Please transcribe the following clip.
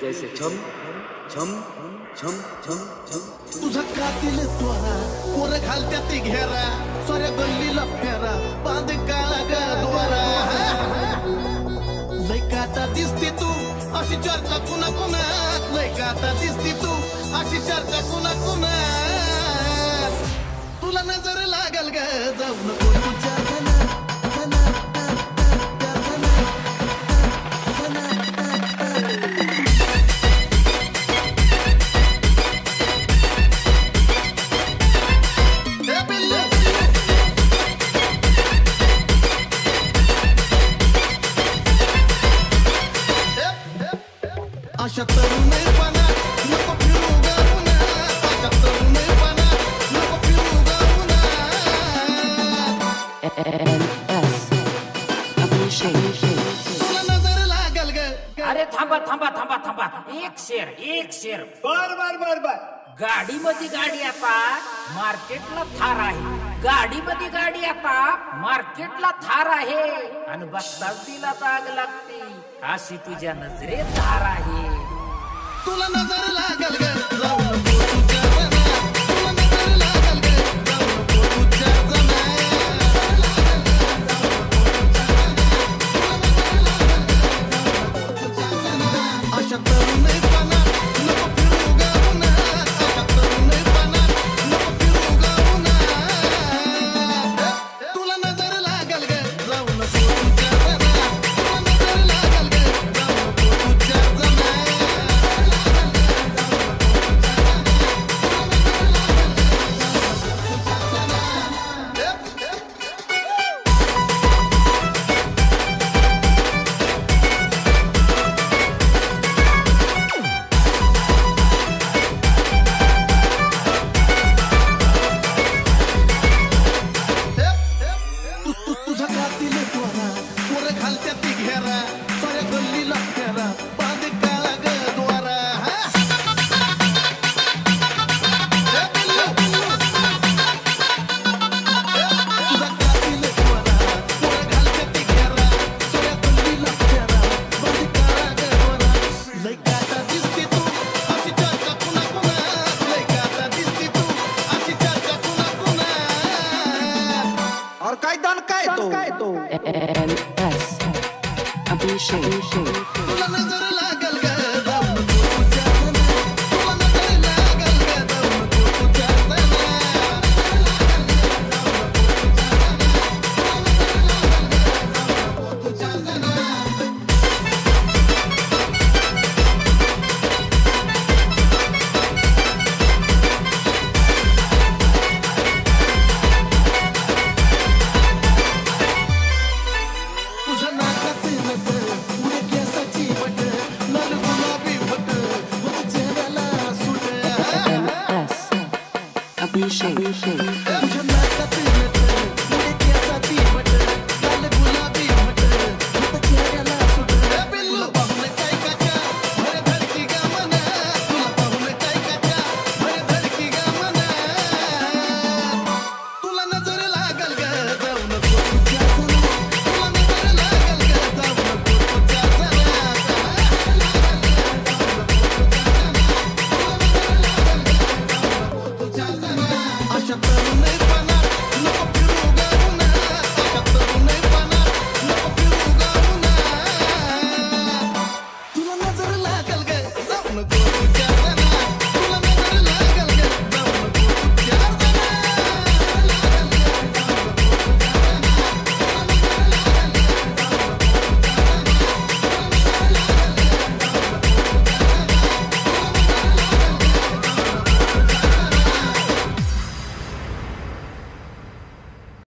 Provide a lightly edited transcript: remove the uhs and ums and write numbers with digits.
जैसे छम छम छम छम छम तुझा कातील त्वरा पोर घालत्या ती घेरा साऱ्या गल्लीला फेरा बांध काळा गद्वारा लय काटा दिसती तू अशी चर्चा कुणा कुणात लय काटा दिसती तू अशी चर्चा कुणा कुणात तुला नजर लागल ग जाऊ नको तुझ्या अशा तरुणपणा नको फिरू गावना अशा तरुणपणा नको फिरू गावना तुला नजर लागल ग अरे थांबा थांबा थांबा थांबा एक शेर बर गाडीमध्ये गाडी आता मार्केटला थार आहे गाडीमध्ये गाडी आता मार्केटला थार आहे आणि बघताच तिला आग लागते अशी तुझ्या नजरेत धार आहे तुला नजर लागल ग जाऊ नको तुझ्या जनात तुला नजर लागल ग जाऊ नको तुझ्या जनात अशा तरुणपणा नको फिरू गावना अशा तरुणपणा नको फिरू गावना तुला नजर लागल ग जाऊ नको तुझ्या जनात तुला नजर लागल ग जाऊ नको तुझ्या जनात तुझा कातील त्वरा पोर घालत्या ती घेरा साऱ्या गल्लीला फेरा बांध काळा गद्वारा तुझा कातील त्वरा पोर घालत्या ती घेरा साऱ्या गल्लीला फेरा बांध काळा गद्वारा लय काटा दिसती तू अशी चर्चा कुणा कुणात लय काटा दिसती तू अशी चर्चा कुणा कुणात और काय दान काय तो NS Abhishek. तुला नजर लागल ग जाऊ नको तुझ्या जनात तुला नजर लागल ग जाऊ नको तुझ्या जनात तुझ्या नाकातील नट उडे केसाची बट लाल गुलाबी भट होत चेहऱ्याला सुट NS Abhishek. तुझ्या नाकातील नट उडे केसाची बट लाल गुलाबी भट होत चेहऱ्याला सुट तुला पाहून काय काचा भर धडकी ग मना तुला पाहून काय काचा भर धडकी ग मना तुला नजर लागल ग जाऊ नको तुझ्या जनात तुला नजर लागल ग जाऊ नको तुझ्या जनात अशा तरुणपणा नको फिरू गावना अशा तरुणपणा नको फिरू गावना तुला नजर लागल ग जाऊ नको